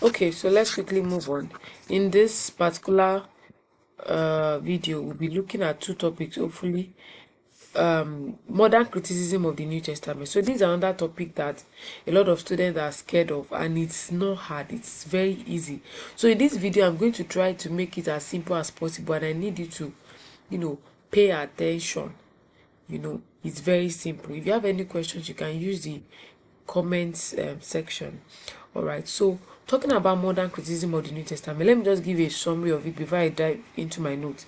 Okay, so let's quickly move on. In this particular video, we'll be looking at two topics, hopefully. Modern criticism of the New Testament. So this is another topic that a lot of students are scared of, and it's not hard, it's very easy. So in this video, I'm going to try to make it as simple as possible, and I need you to pay attention. It's very simple. If you have any questions, you can use the comments section. All right, so talking about modern criticism of the New Testament, let me just give you a summary of it before I dive into my notes.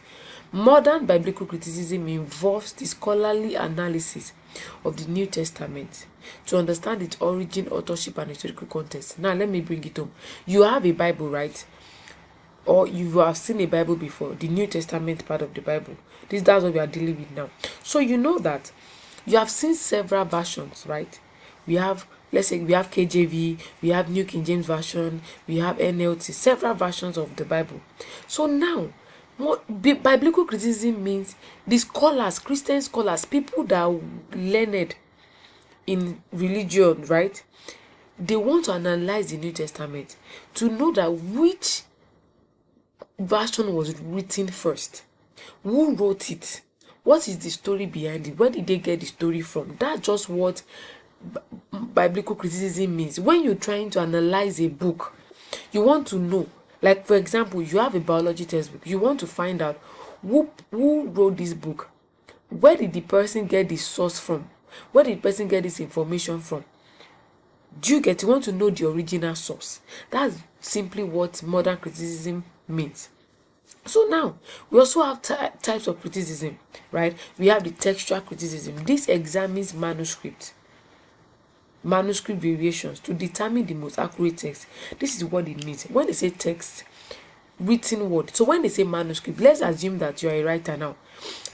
Modern biblical criticism involves the scholarly analysis of the New Testament to understand its origin, authorship, and historical context. Now let me bring it home. You have a Bible, right? Or you have seen a Bible before, the New Testament part of the Bible. That's what we are dealing with now. So you know that you have seen several versions, right? We have, let's say, we have KJV, we have New King James Version, we have NLT, several versions of the Bible. So now, what biblical criticism means, the scholars, Christian scholars, people that are learned in religion, right? They want to analyze the New Testament to know that which version was written first, who wrote it, what is the story behind it, where did they get the story from. That's just what biblical criticism means. When you're trying to analyze a book, you want to know, like for example, you have a biology textbook, you want to find out who wrote this book, where did the person get the source from, where did the person get this information from. Do you get? You want to know the original source. That's simply what modern criticism means. So now we also have types of criticism, right? We have the textual criticism. This examines manuscript variations to determine the most accurate text. This is what it means when they say text, written word. So when they say manuscript, let's assume that you are a writer now,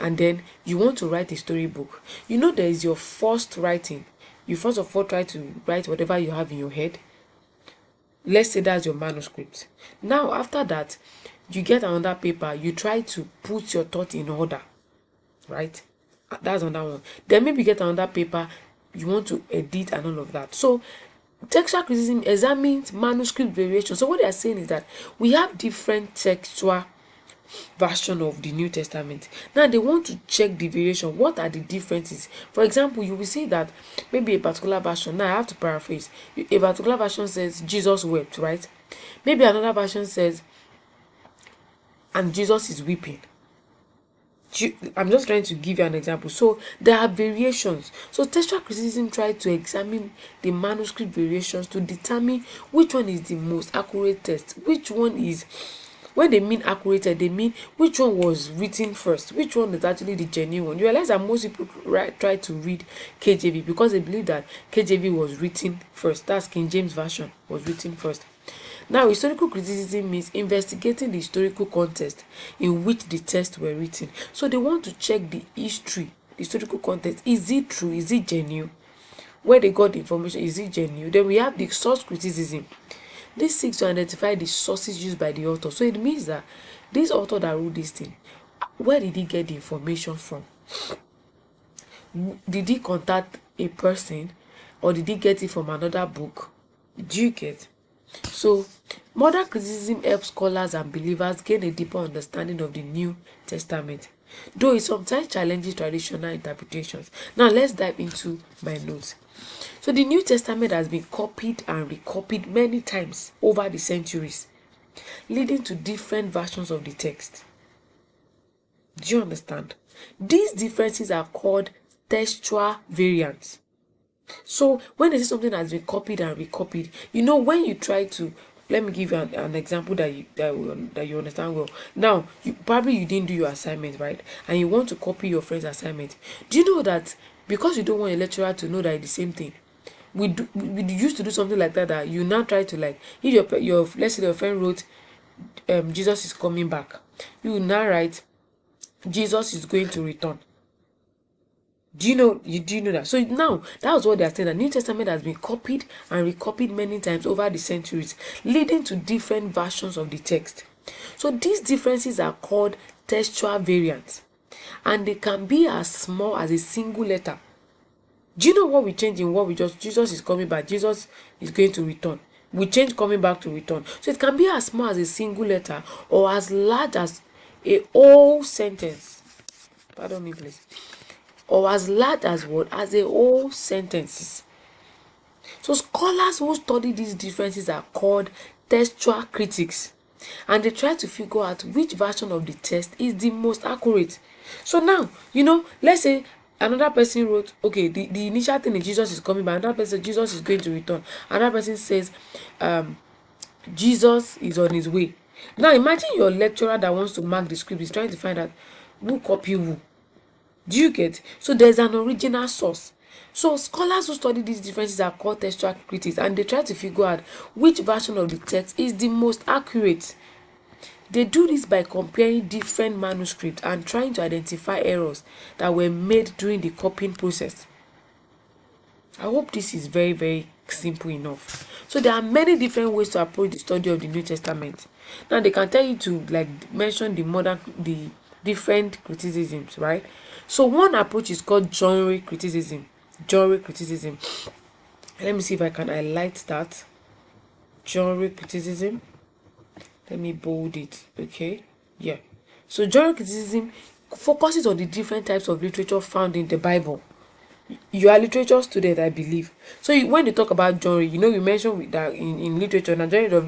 and then you want to write a storybook. There is your first writing. You first of all try to write whatever you have in your head. Let's say that's your manuscript. Now after that, you get another paper, you try to put your thought in order, right? That's another one. Then maybe get another paper, you want to edit and all of that. So textual criticism examines manuscript variation. So what they are saying is that we have different textual version of the New Testament. Now they want to check the variation. What are the differences? For example, you will see that maybe a particular version, now I have to paraphrase, a particular version says Jesus wept, right? Maybe another version says and Jesus is weeping. I'm just trying to give you an example. So there are variations. So textual criticism tries to examine the manuscript variations to determine which one is the most accurate text, which one is, when they mean accurate, they mean which one was written first, which one is actually the genuine one. You realize that most people try to read KJV because they believe that KJV was written first. That's King James Version was written first. Now, historical criticism means investigating the historical context in which the texts were written. So they want to check the history, the historical context. Is it true? Is it genuine? Where they got the information, is it genuine? Then we have the source criticism. This seeks to identify the sources used by the author. So it means that this author that wrote this thing, where did he get the information from? Did he contact a person, or did he get it from another book? Do you get? So modern criticism helps scholars and believers gain a deeper understanding of the New Testament, though it sometimes challenges traditional interpretations. Now let's dive into my notes. So the New Testament has been copied and recopied many times over the centuries, leading to different versions of the text. Do you understand? These differences are called textual variants. So when they say something has been copied and recopied, when you try to, let me give you an example that you understand well. Now, you didn't do your assignment, right? And you want to copy your friend's assignment. Do you know that because you don't want a lecturer to know that it's the same thing, we used to do something like that, that you now try to, like, if your let's say your friend wrote Jesus is coming back, you will now write Jesus is going to return. Do you know that? So now that was what they are saying. The New Testament has been copied and recopied many times over the centuries, leading to different versions of the text. So these differences are called textual variants, and they can be as small as a single letter. Do you know what we change in what we just, Jesus is coming back, Jesus is going to return? We change coming back to return. So it can be as small as a single letter or as large as a whole sentence. Pardon me, please. Or as large as what? As a whole sentences. So scholars who study these differences are called textual critics, and they try to figure out which version of the text is the most accurate. So now, let's say another person wrote, okay, the initial thing is Jesus is coming, but another person, Jesus is going to return. Another person says, Jesus is on his way. Now imagine your lecturer that wants to mark the script is trying to find out who copy who. Do you get? So there's an original source. So scholars who study these differences are called textual critics, and they try to figure out which version of the text is the most accurate. They do this by comparing different manuscripts and trying to identify errors that were made during the copying process. I hope this is very, very simple enough. So there are many different ways to approach the study of the New Testament. Now they can tell you to mention the different criticisms, right? So one approach is called genre criticism. Genre criticism. Let me see if I can highlight that. Genre criticism. Let me bold it. Okay. Yeah. So genre criticism focuses on the different types of literature found in the Bible. You are a literature student, I believe. So when you talk about genre, we mentioned that in literature, now genre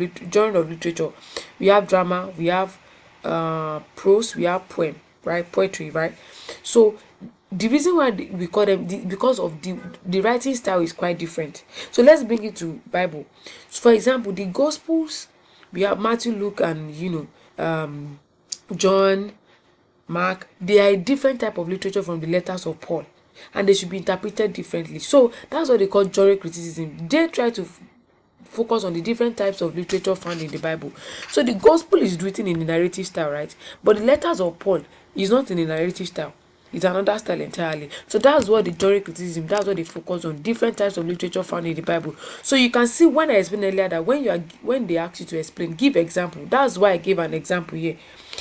of literature, we have drama, we have prose, we have poem, right? Poetry, right? So the reason why we call them because of the writing style is quite different. So let's bring it to Bible. So for example, the Gospels, we have Matthew, Luke, and John, Mark. They are a different type of literature from the letters of Paul, and they should be interpreted differently. So that's what they call genre criticism. They try to focus on the different types of literature found in the Bible. So the gospel is written in the narrative style, right? But the letters of Paul is not in the narrative style. It's another style entirely. So that's what the genre criticism, that's what they focus on, different types of literature found in the Bible. So you can see when I explained earlier that when they ask you to explain, give example. That's why I gave an example here,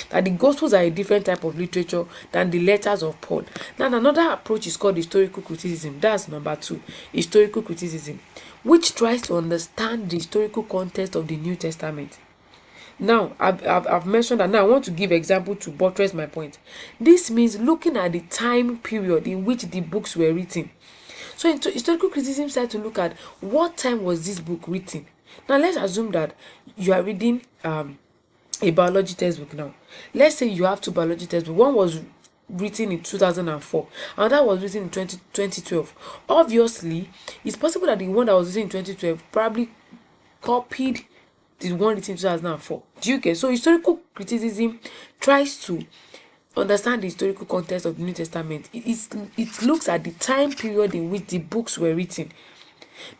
that the gospels are a different type of literature than the letters of Paul. Now another approach is called historical criticism. That's number 2, historical criticism, which tries to understand the historical context of the New Testament. Now I've mentioned that. Now I want to give example to buttress my point. This means looking at the time period in which the books were written. So historical criticism starts to look at what time was this book written. Now let's assume that you are reading a biology textbook. Now let's say you have 2 biology textbooks. One was written in 2004 and that was written in 2012. Obviously it's possible that the one that was written in 2012 probably copied the one written in 2004. Do you get? So historical criticism tries to understand the historical context of the New Testament. It looks at the time period in which the books were written,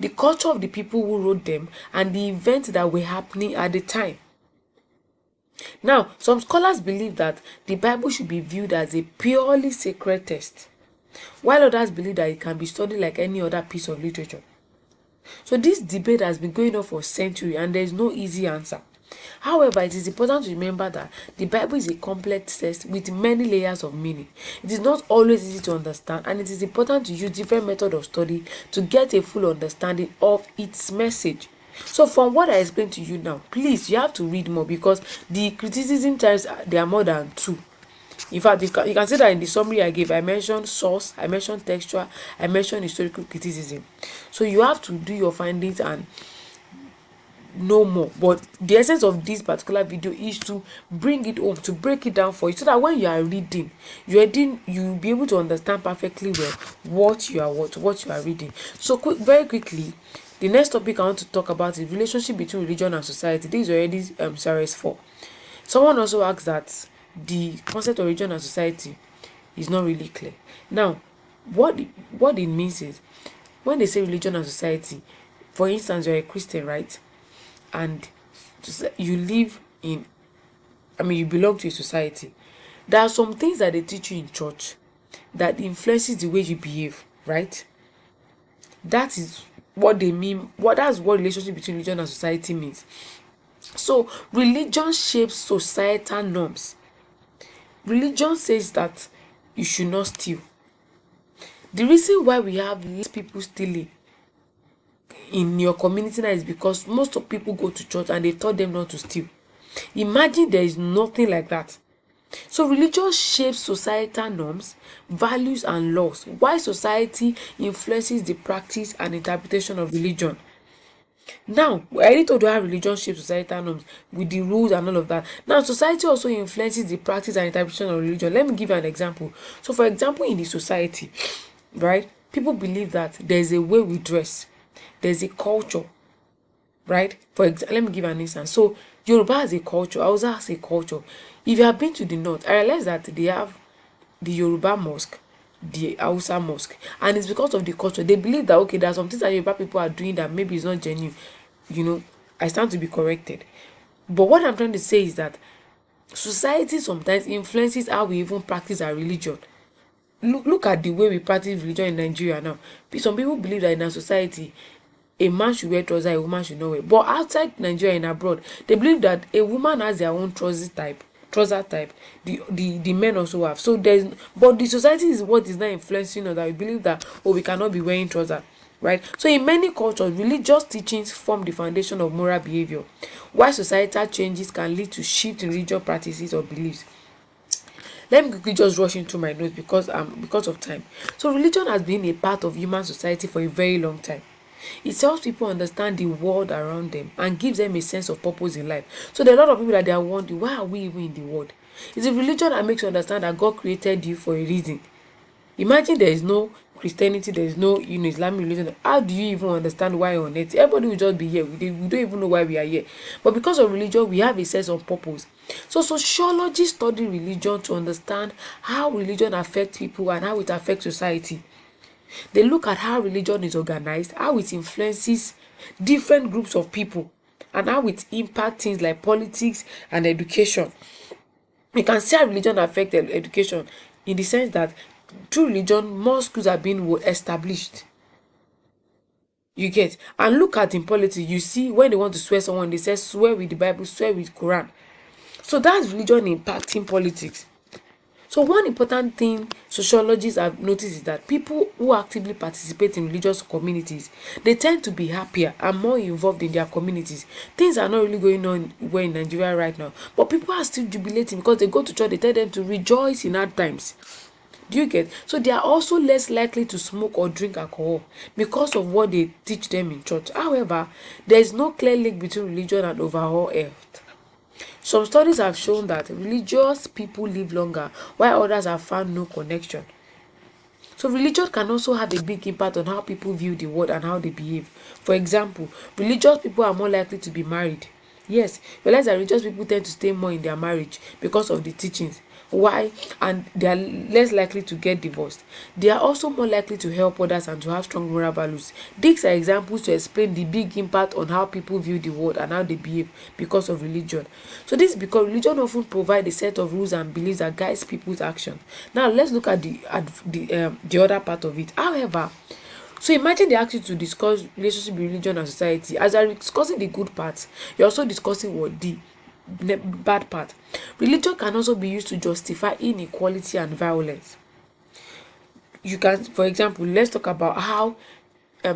the culture of the people who wrote them, and the events that were happening at the time. Now, some scholars believe that the Bible should be viewed as a purely sacred text, while others believe that it can be studied like any other piece of literature. So this debate has been going on for centuries and there is no easy answer. However, it is important to remember that the Bible is a complex text with many layers of meaning. It is not always easy to understand, and it is important to use different methods of study to get a full understanding of its message. So from what I explained to you now, please, you have to read more, because the criticism types, there are more than 2. In fact, you can see that in the summary I gave, I mentioned source, I mentioned textual, I mentioned historical criticism. So you have to do your findings and know more. But the essence of this particular video is to bring it home, to break it down for you, so that when you are reading, you'll be able to understand perfectly well what you are reading. So very quickly, the next topic I want to talk about is relationship between religion and society. This is already CRS 4. Someone also asked that the concept of religion and society is not really clear. Now, what it means is, when they say religion and society, for instance, you're a Christian, right? And you live in, you belong to a society. There are some things that they teach you in church that influences the way you behave, right? That is what they mean. That's what relationship between religion and society means. So religion shapes societal norms. Religion says that you should not steal. The reason why we have less people stealing in your community now is because most of people go to church and they taught them not to steal. Imagine there is nothing like that. So religion shapes societal norms, values, and laws, while society influences the practice and interpretation of religion. Now, I already told you how religion shapes societal norms with the rules and all of that. Now, society also influences the practice and interpretation of religion. Let me give you an example. So, for example, in the society, right, people believe that there's a way we dress, there's a culture, right? For example, let me give an instance. So, Yoruba has a culture, Hausa has a culture. If you have been to the north, I realize that they have the Yoruba mosque, the Hausa mosque, and it's because of the culture. They believe that okay, there are some things that Yoruba people are doing that maybe is not genuine. I stand to be corrected. But what I'm trying to say is that society sometimes influences how we even practice our religion. Look at the way we practice religion in Nigeria now. Some people believe that in our society, a man should wear trousers, a woman should not wear. But outside Nigeria and abroad, they believe that a woman has their own trouser type. The men also have. So but the society is what is now influencing us, that we believe that we cannot be wearing trousers. Right? So in many cultures, religious teachings form the foundation of moral behavior, while societal changes can lead to shift in religious practices or beliefs. Let me quickly just rush into my notes because of time. So religion has been a part of human society for a very long time. It helps people understand the world around them and gives them a sense of purpose in life. So there are a lot of people that they are wondering, why are we even in the world? It's a religion that makes you understand that God created you for a reason. Imagine there is no Christianity, there is no Islamic religion. How do you even understand why on earth? Everybody will just be here. We don't even know why we are here. But because of religion, we have a sense of purpose. So sociologists study religion to understand how religion affects people and how it affects society. They look at how religion is organized, how it influences different groups of people, and how it impacts things like politics and education. You can see how religion affects education in the sense that through religion, more schools are being established. You get? And look at in politics, you see when they want to swear someone, they say swear with the Bible, swear with Quran. So that's religion impacting politics. So one important thing sociologists have noticed is that people who actively participate in religious communities, they tend to be happier and more involved in their communities. Things are not really going on well in Nigeria right now, but people are still jubilating because they go to church, they tell them to rejoice in hard times. Do you get? So they are also less likely to smoke or drink alcohol because of what they teach them in church. However, there is no clear link between religion and overall health. Some studies have shown that religious people live longer, while others have found no connection. So religion can also have a big impact on how people view the world and how they behave. For example, religious people are more likely to be married. Yes, realize that religious people tend to stay more in their marriage because of the teachings. Why? And they are less likely to get divorced. They are also more likely to help others and to have strong moral values. These are examples to explain the big impact on how people view the world and how they behave because of religion. So this is because religion often provides a set of rules and beliefs that guides people's actions. Now let's look at the other part of it. However, so imagine they ask you to discuss relationship with religion and society. As you're discussing the good parts, you're also discussing what the bad part. Religion can also be used to justify inequality and violence. You can, for example, let's talk about how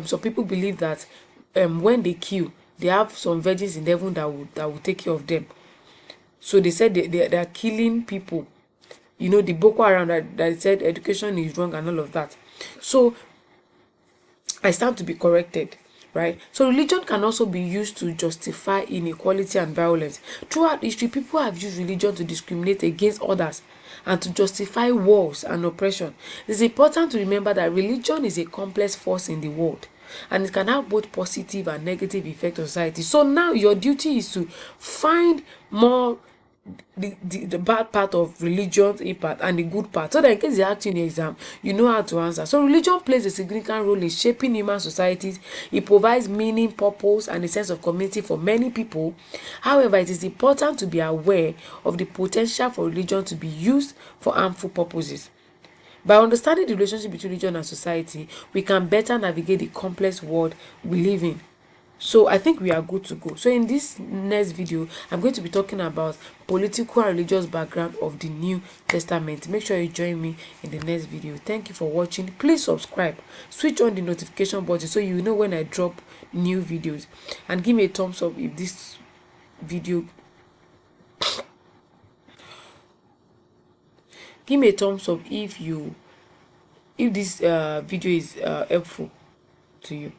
some people believe that when they kill, they have some virgins in heaven that will take care of them. So they said they are killing people. The Boko Haram that said education is wrong and all of that. So I stand to be corrected, right? So religion can also be used to justify inequality and violence. Throughout history, people have used religion to discriminate against others and to justify wars and oppression. It's important to remember that religion is a complex force in the world, and it can have both positive and negative effect on society. So now your duty is to find more the bad part of religion's impact and the good part, so that in case they ask you in the exam, you know how to answer. So religion plays a significant role in shaping human societies. It provides meaning, purpose, and a sense of community for many people. However, it is important to be aware of the potential for religion to be used for harmful purposes. By understanding the relationship between religion and society, we can better navigate the complex world we live in. So I think we are good to go. So in this next video, I'm going to be talking about political and religious background of the New Testament. Make sure you join me in the next video. Thank you for watching. Please subscribe. Switch on the notification button so you know when I drop new videos, and give me a thumbs up if this video give me a thumbs up if this video is helpful to you.